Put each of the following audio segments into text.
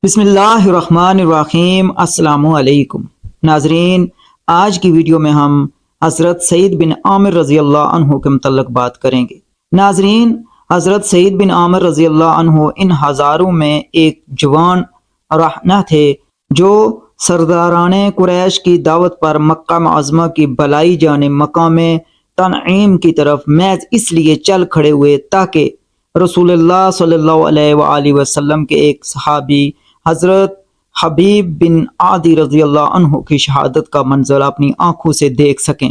بسم اللہ الرحمن الرحیم۔ السلام علیکم ناظرین، آج کی ویڈیو میں ہم حضرت سعید بن عامر رضی اللہ عنہ کے متعلق بات کریں گے۔ ناظرین، حضرت سعید بن عامر رضی اللہ عنہ ان ہزاروں میں ایک جوان رہنما تھے جو سرداران قریش کی دعوت پر مکہ معظمہ کی بلائی جانب مقام تنعیم کی طرف محض اس لیے چل کھڑے ہوئے تاکہ رسول اللہ صلی اللہ علیہ وآلہ وسلم کے ایک صحابی حضرت حبیب بن عادی رضی اللہ عنہ کی شہادت کا منظر اپنی آنکھوں سے دیکھ سکیں،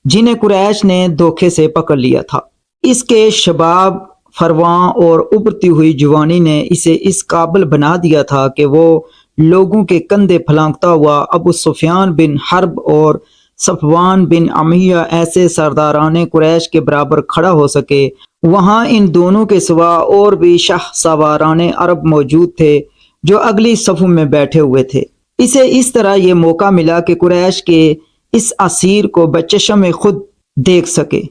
جنہیں قریش نے دھوکے سے پکڑ لیا تھا۔ اس کے شباب، فرواں اور ابھرتی ہوئی جوانی نے اسے اس قابل بنا دیا تھا کہ وہ لوگوں کے کندھے پھلانگتا ہوا ابو سفیان بن حرب اور صفوان بن امیہ ایسے سرداران قریش کے برابر کھڑا ہو سکے۔ وہاں ان دونوں کے سوا اور بھی شاہ سواران عرب موجود تھے جو اگلی صفوں میں بیٹھے ہوئے تھے۔ اسے اس طرح یہ موقع ملا کہ قریش کے اس اسیر کو بچشم خود دیکھ سکے۔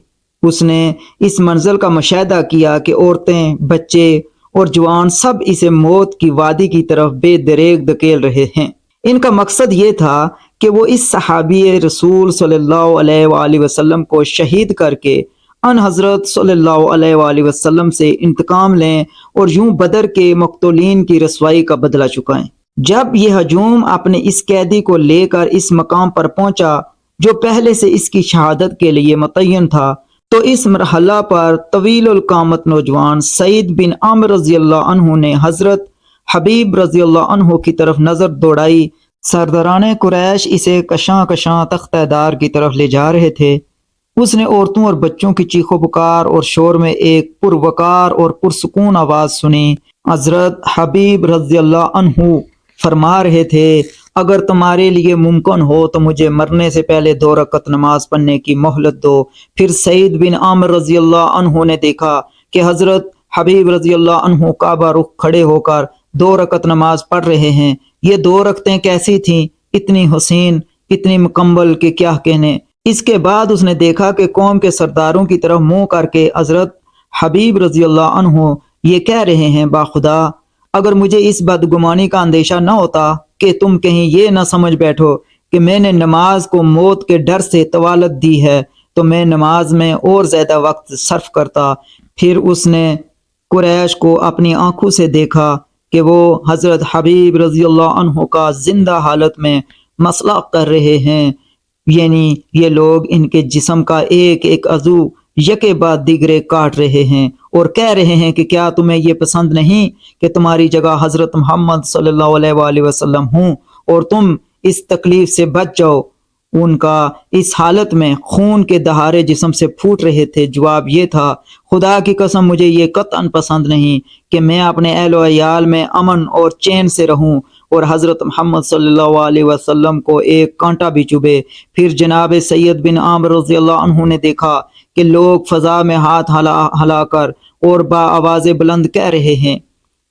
اس نے اس منظر کا مشاہدہ کیا کہ عورتیں، بچے اور جوان سب اسے موت کی وادی کی طرف بے دریغ دھکیل رہے ہیں۔ ان کا مقصد یہ تھا کہ وہ اس صحابی رسول صلی اللہ علیہ وآلہ وسلم کو شہید کر کے ان حضرت صلی اللہ علیہ وآلہ وسلم سے انتقام لیں اور یوں بدر کے مقتولین کی رسوائی کا بدلہ چکائیں۔ جب یہ ہجوم اپنے اس قیدی کو لے کر اس مقام پر پہنچا جو پہلے سے اس کی شہادت کے لیے متعین تھا، تو اس مرحلہ پر طویل القامت نوجوان سعید بن عامر رضی اللہ عنہ نے حضرت حبیب رضی اللہ عنہ کی طرف نظر دوڑائی۔ سرداران قریش اسے کشاں کشاں تختہ دار کی طرف لے جا رہے تھے۔ اس نے عورتوں اور بچوں کی چیخ و پکار اور شور میں ایک پروقار اور پرسکون آواز سنی۔ حضرت حبیب رضی اللہ عنہ فرما رہے تھے، اگر تمہارے لیے ممکن ہو تو مجھے مرنے سے پہلے 2 رکعت نماز پڑھنے کی مہلت دو۔ پھر سعید بن عامر رضی اللہ عنہ نے دیکھا کہ حضرت حبیب رضی اللہ عنہ کعبہ رخ کھڑے ہو کر 2 رکعت نماز پڑھ رہے ہیں۔ یہ 2 رکعتیں کیسی تھیں، اتنی حسین، اتنی مکمل کہ کیا کہنے۔ اس کے بعد اس نے دیکھا کہ قوم کے سرداروں کی طرف منہ کر کے حضرت حبیب رضی اللہ عنہ یہ کہہ رہے ہیں، باخدا اگر مجھے اس بدگمانی کا اندیشہ نہ ہوتا کہ تم کہیں یہ نہ سمجھ بیٹھو کہ میں نے نماز کو موت کے ڈر سے طوالت دی ہے تو میں نماز میں اور زیادہ وقت صرف کرتا۔ پھر اس نے قریش کو اپنی آنکھوں سے دیکھا کہ وہ حضرت حبیب رضی اللہ عنہ کا زندہ حالت میں مسئلہ کر رہے ہیں، یعنی یہ لوگ ان کے جسم کا ایک ایک عضو یکے بعد دیگرے کاٹ رہے ہیں اور کہہ رہے ہیں کہ کیا تمہیں یہ پسند نہیں کہ تمہاری جگہ حضرت محمد صلی اللہ علیہ وآلہ وسلم ہوں اور تم اس تکلیف سے بچ جاؤ۔ ان کا اس حالت میں خون کے دہارے جسم سے پھوٹ رہے تھے۔ جواب یہ تھا، خدا کی قسم مجھے یہ قطعاً پسند نہیں کہ میں اپنے اہل و عیال میں امن اور چین سے رہوں اور حضرت محمد صلی اللہ علیہ وسلم کو ایک کانٹا بھی چبھے۔ پھر جناب سید بن عامر رضی اللہ عنہ نے دیکھا کہ لوگ فضا میں ہاتھ ہلا کر اور با آواز بلند کہہ رہے ہیں،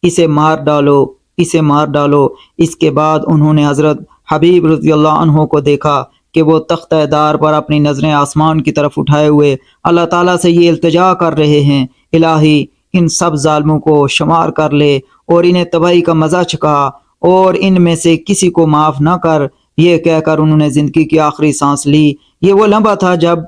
اسے مار ڈالو، اسے مار ڈالو۔ اس کے بعد انہوں نے حضرت حبیب رضی اللہ عنہ کو دیکھا کہ وہ تختہ دار پر اپنی نظریں آسمان کی طرف اٹھائے ہوئے اللہ تعالیٰ سے یہ التجا کر رہے ہیں، الہی ان سب ظالموں کو شمار کر لے اور انہیں تباہی کا مزہ چکھا اور ان میں سے کسی کو معاف نہ کر۔ یہ کہہ کر انہوں نے زندگی کی آخری سانس لی۔ یہ وہ لمحہ تھا جب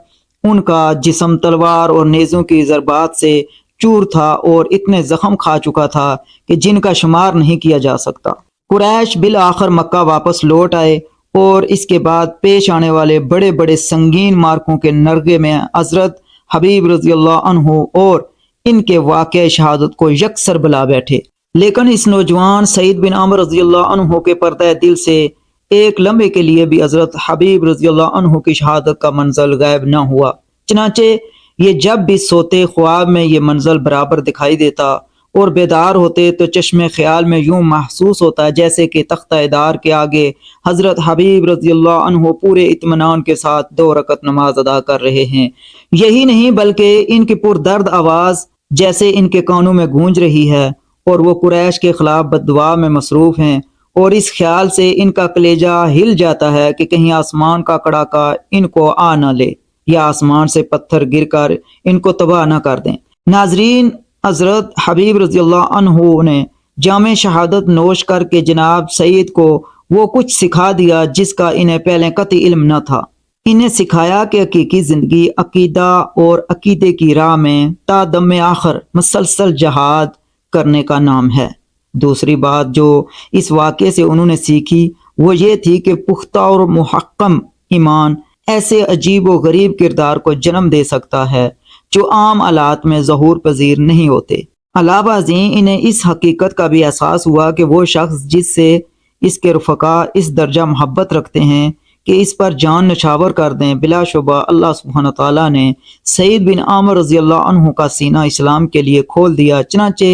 ان کا جسم تلوار اور نیزوں کی ضربات سے چور تھا اور اتنے زخم کھا چکا تھا کہ جن کا شمار نہیں کیا جا سکتا۔ قریش بالآخر مکہ واپس لوٹ آئے اور اس کے بعد پیش آنے والے بڑے بڑے سنگین مارکوں کے نرغے میں حضرت حبیب رضی اللہ عنہ اور ان کے واقع شہادت کو یکسر بلا بیٹھے۔ لیکن اس نوجوان سعید بن عامر رضی اللہ عنہ کے پردہ دل سے ایک لمحے کے لیے بھی حضرت حبیب رضی اللہ عنہ کی شہادت کا منظر غائب نہ ہوا۔ چنانچہ یہ جب بھی سوتے خواب میں یہ منظر برابر دکھائی دیتا اور بیدار ہوتے تو چشم خیال میں یوں محسوس ہوتا جیسے کہ تختہ دار کے آگے حضرت حبیب رضی اللہ عنہ پورے اطمینان کے ساتھ 2 رکعت نماز ادا کر رہے ہیں۔ یہی نہیں بلکہ ان کی پردرد آواز جیسے ان کے کانوں میں گونج رہی ہے اور وہ قریش کے خلاف بددعا میں مصروف ہیں، اور اس خیال سے ان کا کلیجہ ہل جاتا ہے کہ کہیں آسمان کا کڑاکا ان کو آ نہ لے یا آسمان سے پتھر گر کر ان کو تباہ نہ کر دیں۔ ناظرین، حضرت حبیب رضی اللہ عنہ نے جام شہادت نوش کر کے جناب سعید کو وہ کچھ سکھا دیا جس کا انہیں پہلے قطعی علم نہ تھا۔ انہیں سکھایا کہ حقیقی زندگی عقیدہ اور عقیدے کی راہ میں تا دم آخر مسلسل جہاد کرنے کا نام ہے۔ دوسری بات جو اس واقعے سے انہوں نے سیکھی وہ یہ تھی کہ پختہ اور محکم ایمان ایسے عجیب و غریب کردار کو جنم دے سکتا ہے جو عام حالات میں ظہور پذیر نہیں ہوتے۔ علاوہ ازیں انہیں اس حقیقت کا بھی احساس ہوا کہ وہ شخص جس سے اس کے رفقا اس درجہ محبت رکھتے ہیں کہ اس پر جان نچھاور کر دیں، بلا شبہ اللہ سبحانہ تعالیٰ نے سعید بن عامر رضی اللہ عنہ کا سینہ اسلام کے لیے کھول دیا۔ چنانچہ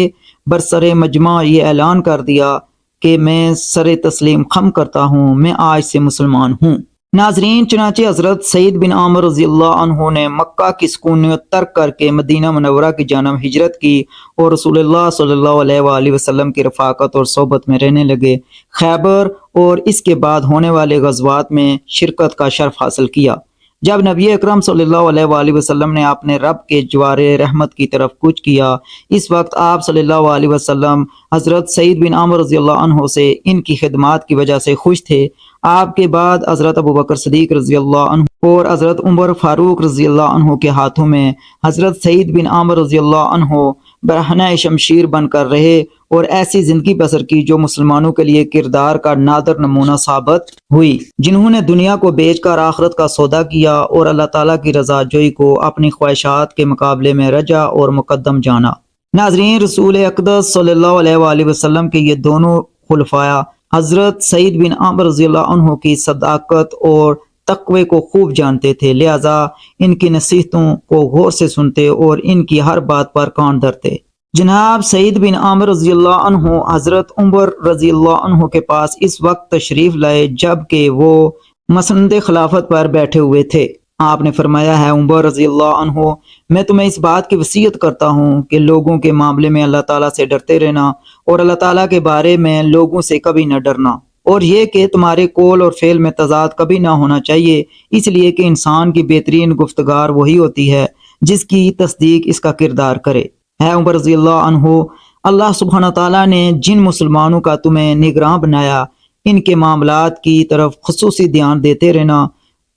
برسر مجمع یہ اعلان کر دیا کہ میں سر تسلیم خم کرتا ہوں، میں آج سے مسلمان ہوں۔ ناظرین، چنانچہ حضرت سعید بن عامر رضی اللہ عنہ نے مکہ کی سکونیت ترک کر کے مدینہ منورہ کی جانب ہجرت کی اور رسول اللہ صلی اللہ علیہ وآلہ وسلم کی رفاقت اور صحبت میں رہنے لگے۔ خیبر اور اس کے بعد ہونے والے غزوات میں شرکت کا شرف حاصل کیا۔ جب نبی اکرم صلی اللہ علیہ وآلہ وسلم نے اپنے رب کے جوار رحمت کی طرف کوچ کیا، اس وقت آپ صلی اللہ علیہ وسلم حضرت سعید بن عامر رضی اللہ عنہ سے ان کی خدمات کی وجہ سے خوش تھے۔ آپ کے بعد حضرت ابو بکر صدیق رضی اللہ عنہ اور حضرت عمر فاروق رضی اللہ عنہ کے ہاتھوں میں حضرت سعید بن عامر رضی اللہ عنہ برہنہ شمشیر بن کر رہے اور ایسی زندگی بسر کی جو مسلمانوں کے لیے کردار کا نادر نمونہ ثابت ہوئی، جنہوں نے دنیا کو بیچ کر آخرت کا سودا کیا اور اللہ تعالیٰ کی رضا جوئی کو اپنی خواہشات کے مقابلے میں رجا اور مقدم جانا۔ ناظرین، رسول اقدس صلی اللہ علیہ وآلہ وسلم کے یہ دونوں خلفاء حضرت سعید بن عامر رضی اللہ عنہ کی صداقت اور تقوی کو خوب جانتے تھے، لہذا ان کی نصیحتوں کو غور سے سنتے اور ان کی ہر بات پر کان دھرتے۔ جناب سعید بن عامر رضی اللہ عنہ حضرت عمر رضی اللہ عنہ کے پاس اس وقت تشریف لائے جب کہ وہ مسند خلافت پر بیٹھے ہوئے تھے۔ آپ نے فرمایا ہے عمر رضی اللہ عنہ، میں تمہیں اس بات کی وصیت کرتا ہوں کہ لوگوں کے معاملے میں اللہ تعالیٰ سے ڈرتے رہنا اور اللہ تعالیٰ کے بارے میں لوگوں سے کبھی نہ ڈرنا، اور یہ کہ تمہارے قول اور فعل میں تضاد کبھی نہ ہونا چاہیے، اس لیے کہ انسان کی بہترین گفتگار وہی ہوتی ہے جس کی تصدیق اس کا کردار کرے۔ ہے عمر رضی اللہ عنہ، اللہ سبحانہ تعالیٰ نے جن مسلمانوں کا تمہیں نگراں بنایا، ان کے معاملات کی طرف خصوصی دھیان دیتے رہنا،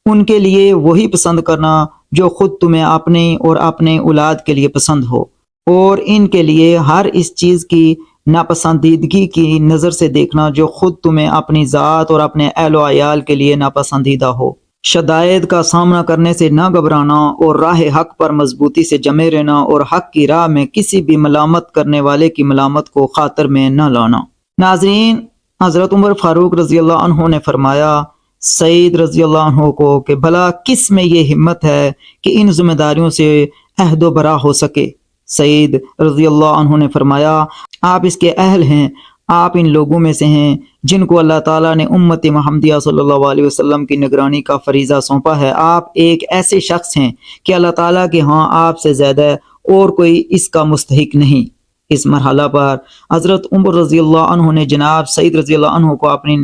ان کے لیے وہی پسند کرنا جو خود تمہیں اپنے اور اپنے اولاد کے لیے پسند ہو، اور ان کے لیے ہر اس چیز کی ناپسندیدگی کی نظر سے دیکھنا جو خود تمہیں اپنی ذات اور اپنے اہل و عیال کے لیے ناپسندیدہ ہو۔ شدائد کا سامنا کرنے سے نہ گھبرانا اور راہ حق پر مضبوطی سے جمے رہنا اور حق کی راہ میں کسی بھی ملامت کرنے والے کی ملامت کو خاطر میں نہ لانا۔ ناظرین، حضرت عمر فاروق رضی اللہ عنہ نے فرمایا سعید رضی اللہ عنہ کو کہ بھلا کس میں یہ ہمت ہے کہ ان ذمہ داریوں سے عہد و برا ہو سکے؟ سعید رضی اللہ عنہ نے فرمایا آپ اس کے اہل ہیں، آپ ان لوگوں میں سے ہیں جن کو اللہ تعالیٰ نے امت محمدیہ صلی اللہ علیہ وسلم کی نگرانی کا فریضہ سونپا ہے۔ آپ ایک ایسے شخص ہیں کہ اللہ تعالیٰ کے ہاں آپ سے زیادہ اور کوئی اس کا مستحق نہیں۔ اس مرحلہ پر حضرت عمر رضی اللہ عنہ نے جناب سعید رضی اللہ عنہ کو اپنی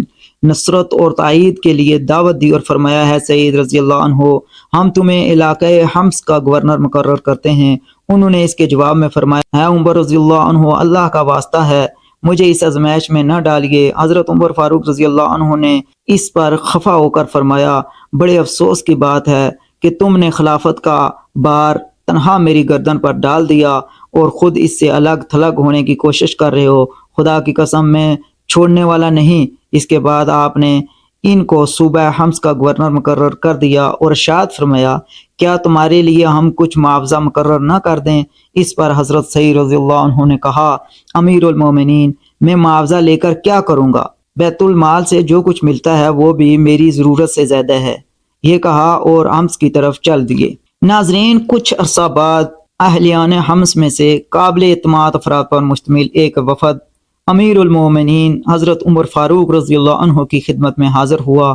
نصرت اور تائید کے لیے دعوت دی اور فرمایا ہے سعید رضی اللہ عنہ، ہم تمہیں علاقۂ حمص کا گورنر مقرر کرتے ہیں۔ انہوں نے اس کے جواب میں فرمایا ہے عمر رضی اللہ عنہ، اللہ کا واسطہ ہے مجھے اس ازمائش میں نہ ڈالیے۔ حضرت عمر فاروق رضی اللہ عنہ نے اس پر خفا ہو کر فرمایا بڑے افسوس کی بات ہے کہ تم نے خلافت کا بار تنہا میری گردن پر ڈال دیا اور خود اس سے الگ تھلگ ہونے کی کوشش کر رہے ہو۔ خدا کی قسم میں چھوڑنے والا نہیں۔ اس کے بعد آپ نے ان کو صوبہ حمص کا گورنر مقرر کر دیا اور ارشاد فرمایا کیا تمہارے لیے ہم کچھ معاوضہ مقرر نہ کر دیں؟ اس پر حضرت سعید رضی اللہ عنہ نے کہا امیر المومنین، میں معاوضہ لے کر کیا کروں گا؟ بیت المال سے جو کچھ ملتا ہے وہ بھی میری ضرورت سے زیادہ ہے۔ یہ کہا اور حمص کی طرف چل دیے۔ ناظرین، کچھ عرصہ بعد اہلیان حمص میں سے قابل اعتماد افراد پر مشتمل ایک وفد امیر المومنین حضرت عمر فاروق رضی اللہ عنہ کی خدمت میں حاضر ہوا۔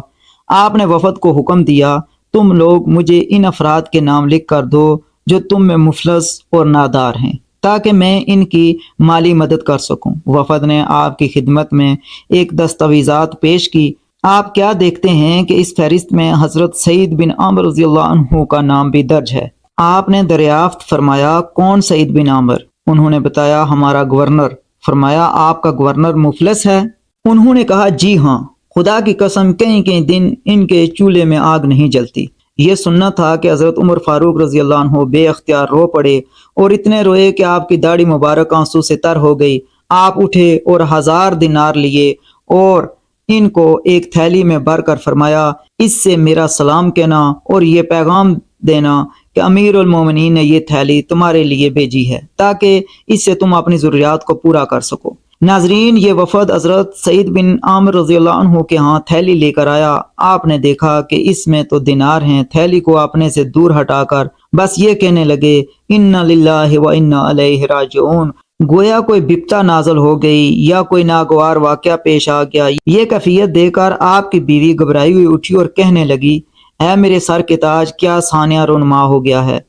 آپ نے وفد کو حکم دیا تم لوگ مجھے ان افراد کے نام لکھ کر دو جو تم میں مفلس اور نادار ہیں تاکہ میں ان کی مالی مدد کر سکوں۔ وفد نے آپ کی خدمت میں ایک دستاویزات پیش کی۔ آپ کیا دیکھتے ہیں کہ اس فہرست میں حضرت سعید بن عامر رضی اللہ عنہ کا نام بھی درج ہے۔ آپ نے دریافت فرمایا کون سعید بن عامر؟ انہوں نے بتایا ہمارا گورنر۔ فرمایا آپ کا گورنر مفلس ہے؟ انہوں نے کہا جی ہاں، خدا کی قسم کئی کئی دن ان کے چولہے میں آگ نہیں جلتی۔ یہ سننا تھا کہ حضرت عمر فاروق رضی اللہ عنہ بے اختیار رو پڑے اور اتنے روئے کہ آپ کی داڑھی مبارک آنسو سے تر ہو گئی۔ آپ اٹھے اور 1000 دینار لیے اور ان کو ایک تھیلی میں بھر کر فرمایا اس سے میرا سلام کہنا اور یہ پیغام دینا کہ امیر المومنین نے یہ تھیلی تمہارے لیے بھیجی ہے تاکہ اس سے تم اپنی ضروریات کو پورا کر سکو۔ ناظرین، یہ وفد حضرت سعید بن عامر رضی اللہ عنہ کے ہاں تھیلی لے کر آیا۔ آپ نے دیکھا کہ اس میں تو دینار ہیں۔ تھیلی کو اپنے سے دور ہٹا کر بس یہ کہنے لگے انا للہ و انا الیہ راجعون، گویا کوئی بپتا نازل ہو گئی یا کوئی ناگوار واقعہ پیش آ گیا۔ یہ کیفیت دے کر آپ کی بیوی گھبرائی ہوئی اٹھی اور کہنے لگی اے میرے سر کے تاج، کیا ثانیہ رونما ہو گیا ہے؟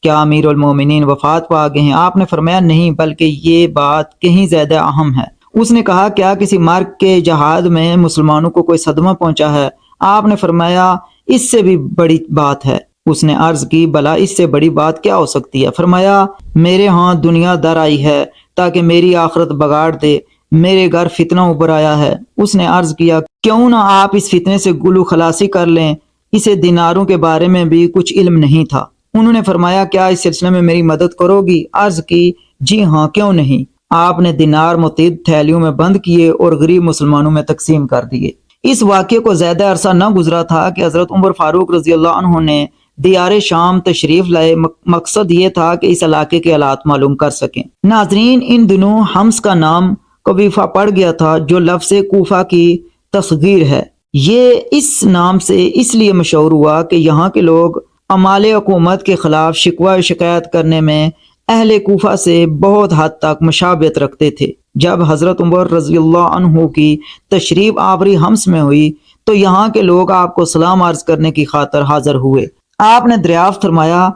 کیا امیر المومنین وفات پا گئے ہیں؟ آپ نے فرمایا نہیں، بلکہ یہ بات کہیں زیادہ اہم ہے۔ اس نے کہا کیا کسی مرگ کے جہاد میں مسلمانوں کو کوئی صدمہ پہنچا ہے؟ آپ نے فرمایا اس سے بھی بڑی بات ہے۔ اس نے عرض کی بھلا اس سے بڑی بات کیا ہو سکتی ہے؟ فرمایا میرے ہاں دنیا در آئی ہے تاکہ میری آخرت بگاڑ دے، میرے گھر فتنہ ابھر آیا ہے۔ اس نے عرض کیا کیوں نہ آپ اس فتنے سے گلو خلاصی کر لیں، اسے دیناروں کے بارے میں بھی کچھ علم نہیں تھا۔ انہوں نے فرمایا کیا اس سلسلے میں میری مدد کرو گی؟ عرض کی جی ہاں کیوں نہیں۔ آپ نے دینار متعدد تھیلیوں میں بند کیے اور غریب مسلمانوں میں تقسیم کر دیے۔ اس واقعے کو زیادہ عرصہ نہ گزرا تھا کہ حضرت عمر فاروق رضی اللہ عنہ نے دیار شام تشریف لائے۔ مقصد یہ تھا کہ اس علاقے کے حالات معلوم کر سکیں۔ ناظرین، ان دنوں حمص کا نام کویفہ پڑ گیا تھا جو لفظ کوفہ کی تصغیر ہے۔ یہ اس نام سے اس لیے مشہور ہوا کہ یہاں کے لوگ اعمال حکومت کے خلاف شکوہ و شکایت کرنے میں اہل کوفہ سے بہت حد تک مشابہت رکھتے تھے۔ جب حضرت عمر رضی اللہ عنہ کی تشریف آوری حمص میں ہوئی تو یہاں کے لوگ آپ کو سلام عرض کرنے کی خاطر حاضر ہوئے۔ آپ نے دریافت فرمایا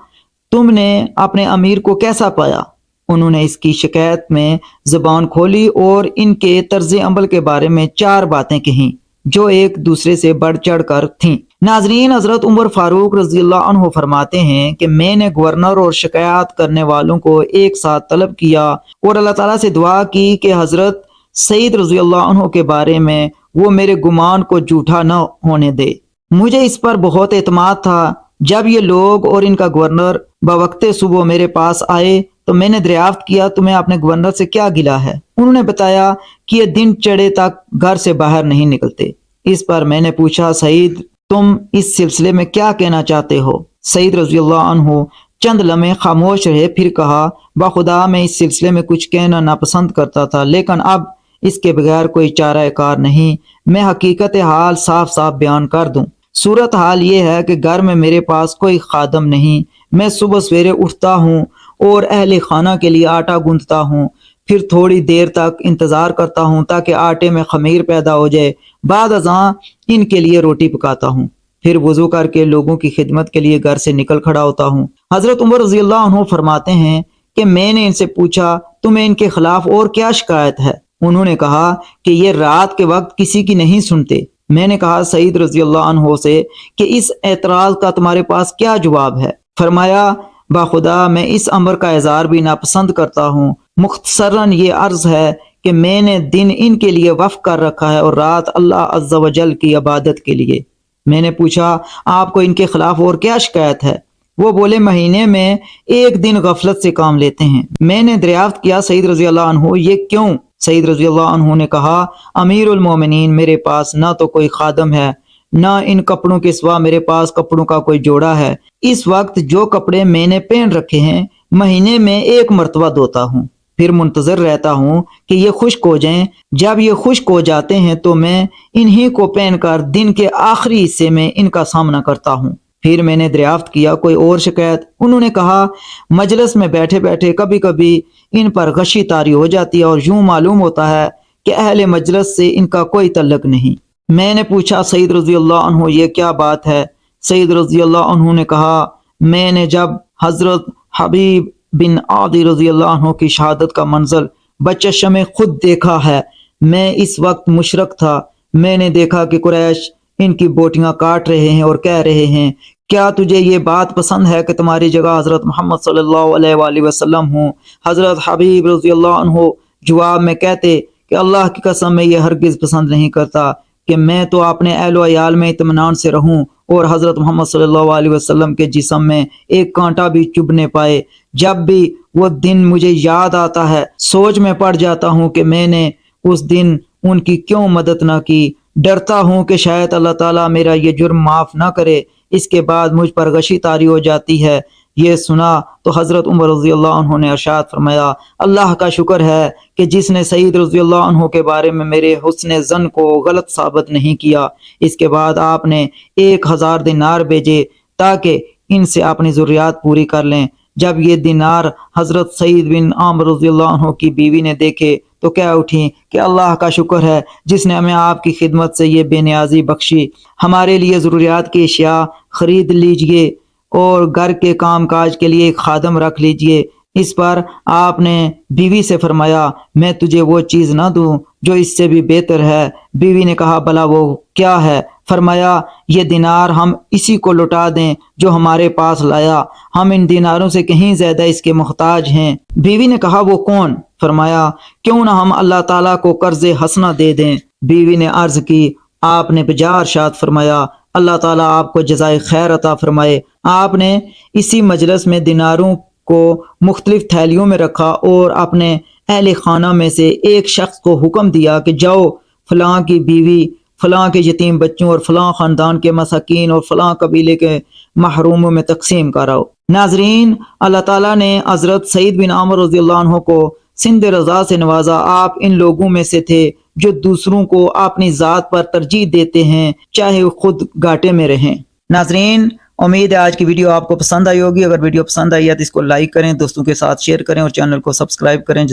تم نے اپنے امیر کو کیسا پایا؟ انہوں نے اس کی شکایت میں زبان کھولی اور ان کے طرز عمل کے بارے میں 4 باتیں کہیں جو ایک دوسرے سے بڑھ چڑھ کر تھیں۔ ناظرین، حضرت عمر فاروق رضی اللہ عنہ فرماتے ہیں کہ میں نے گورنر اور شکایات کرنے والوں کو ایک ساتھ طلب کیا اور اللہ تعالیٰ سے دعا کی کہ حضرت سعید رضی اللہ عنہ کے بارے میں وہ میرے گمان کو جھوٹا نہ ہونے دے۔ مجھے اس پر بہت اعتماد تھا۔ جب یہ لوگ اور ان کا گورنر بوقت صبح میرے پاس آئے تو میں نے دریافت کیا تمہیں اپنے گورنر سے کیا گلہ ہے؟ انہوں نے بتایا کہ یہ دن چڑھے تک گھر سے باہر نہیں نکلتے۔ اس پر میں نے پوچھا سعید تم اس سلسلے میں کیا کہنا چاہتے ہو؟ سعید رضی اللہ عنہ چند لمحے خاموش رہے، پھر کہا بخدا میں اس سلسلے میں کچھ کہنا ناپسند کرتا تھا، لیکن اب اس کے بغیر کوئی چارہ کار نہیں۔ میں حقیقت حال صاف صاف بیان کر دوں۔ صورت حال یہ ہے کہ گھر میں میرے پاس کوئی خادم نہیں۔ میں صبح سویرے اٹھتا ہوں اور اہل خانہ کے لیے آٹا گوندھتا ہوں، پھر تھوڑی دیر تک انتظار کرتا ہوں تاکہ آٹے میں خمیر پیدا ہو جائے، بعد ازاں ان کے لیے روٹی پکاتا ہوں، پھر وضو کر کے لوگوں کی خدمت کے لیے گھر سے نکل کھڑا ہوتا ہوں۔ حضرت عمر رضی اللہ عنہ فرماتے ہیں کہ میں نے ان سے پوچھا تمہیں ان کے خلاف اور کیا شکایت ہے؟ انہوں نے کہا کہ یہ رات کے وقت کسی کی نہیں سنتے۔ میں نے کہا سعید رضی اللہ عنہ سے کہ اس اعتراض کا تمہارے پاس کیا جواب ہے؟ فرمایا باخدا میں اس امر کا اظہار بھی ناپسند کرتا ہوں۔ مختصراً یہ عرض ہے کہ میں نے دن ان کے لیے وقف کر رکھا ہے اور رات اللہ عز و جل کی عبادت کے لیے۔ میں نے پوچھا آپ کو ان کے خلاف اور کیا شکایت ہے؟ وہ بولے مہینے میں 1 دن غفلت سے کام لیتے ہیں۔ میں نے دریافت کیا سعید رضی اللہ عنہ یہ کیوں؟ سعید رضی اللہ عنہ نے کہا امیر المومنین میرے پاس نہ تو کوئی خادم ہے، نہ ان کپڑوں کے سوا میرے پاس کپڑوں کا کوئی جوڑا ہے۔ اس وقت جو کپڑے میں نے پہن رکھے ہیں مہینے میں 1 مرتبہ دھوتا ہوں، پھر منتظر رہتا ہوں کہ یہ خشک ہو جائیں۔ جب یہ خشک ہو جاتے ہیں تو میں انہی کو پہن کر دن کے آخری حصے میں ان کا سامنا کرتا ہوں۔ پھر میں نے دریافت کیا کوئی اور شکایت؟ انہوں نے کہا مجلس میں بیٹھے بیٹھے کبھی کبھی ان پر غشی طاری ہو جاتی ہے اور یوں معلوم ہوتا ہے کہ اہل مجلس سے ان کا کوئی تعلق نہیں۔ میں نے پوچھا سعید رضی اللہ عنہ یہ کیا بات ہے؟ سعید رضی اللہ عنہ نے کہا میں نے جب حضرت حبیب بن عادی رضی اللہ عنہ کی شہادت کا منظر بچشم خود دیکھا ہے۔ میں اس وقت مشرق تھا۔ میں نے دیکھا کہ قریش ان کی بوٹیاں کاٹ رہے ہیں اور کہہ رہے ہیں کیا تجھے یہ بات پسند ہے کہ تمہاری جگہ حضرت محمد صلی اللہ علیہ وآلہ وسلم ہوں؟ حضرت حبیب رضی اللہ عنہ جواب میں کہتے کہ اللہ کی قسم میں یہ ہرگز پسند نہیں کرتا کہ میں تو اپنے اہل و عیال میں اطمینان سے رہوں اور حضرت محمد صلی اللہ علیہ وسلم کے جسم میں ایک کانٹا بھی چبھنے پائے۔ جب بھی وہ دن مجھے یاد آتا ہے سوچ میں پڑ جاتا ہوں کہ میں نے اس دن ان کی کیوں مدد نہ کی۔ ڈرتا ہوں کہ شاید اللہ تعالیٰ میرا یہ جرم معاف نہ کرے۔ اس کے بعد مجھ پر غشی طاری ہو جاتی ہے۔ یہ سنا تو حضرت عمر رضی اللہ عنہ نے ارشاد فرمایا، اللہ کا شکر ہے کہ جس نے سعید رضی اللہ عنہ کے بارے میں میرے حسن ظن کو غلط ثابت نہیں کیا۔ اس کے بعد آپ نے 1000 دینار بھیجے تاکہ ان سے اپنی ضروریات پوری کر لیں۔ جب یہ دینار حضرت سعید بن عامر رضی اللہ عنہ کی بیوی نے دیکھے تو کہہ اٹھیں کہ اللہ کا شکر ہے جس نے ہمیں آپ کی خدمت سے یہ بے نیازی بخشی۔ ہمارے لیے ضروریات کی اشیاء خرید لیجئے اور گھر کے کام کاج کے لیے ایک خادم رکھ لیجئے۔ اس پر آپ نے بیوی سے فرمایا، میں تجھے وہ چیز نہ دوں جو اس سے بھی بہتر ہے؟ بیوی نے کہا، بھلا وہ کیا ہے؟ فرمایا، یہ دینار ہم اسی کو لوٹا دیں جو ہمارے پاس لایا، ہم ان دیناروں سے کہیں زیادہ اس کے محتاج ہیں۔ بیوی نے کہا، وہ کون؟ فرمایا، کیوں نہ ہم اللہ تعالیٰ کو قرض حسنہ دے دیں۔ بیوی نے عرض کی، آپ نے بجا ارشاد فرمایا، اللہ تعالیٰ آپ کو جزائے خیر عطا فرمائے۔ آپ نے اسی مجلس میں دیناروں کو مختلف تھیلیوں میں رکھا اور اپنے اہل خانہ میں سے ایک شخص کو حکم دیا کہ جاؤ فلاں کی بیوی، فلاں کے یتیم بچوں اور فلاں خاندان کے مساکین اور فلاں قبیلے کے محروموں میں تقسیم کراؤ۔ ناظرین، اللہ تعالیٰ نے حضرت سعید بن عامر رضی اللہ عنہ کو سند رضا سے نوازا۔ آپ ان لوگوں میں سے تھے جو دوسروں کو اپنی ذات پر ترجیح دیتے ہیں چاہے وہ خود گھاٹے میں رہیں۔ ناظرین، امید ہے آج کی ویڈیو آپ کو پسند آئی ہوگی۔ اگر ویڈیو پسند آئی ہے تو اس کو لائک کریں، دوستوں کے ساتھ شیئر کریں اور چینل کو سبسکرائب کریں۔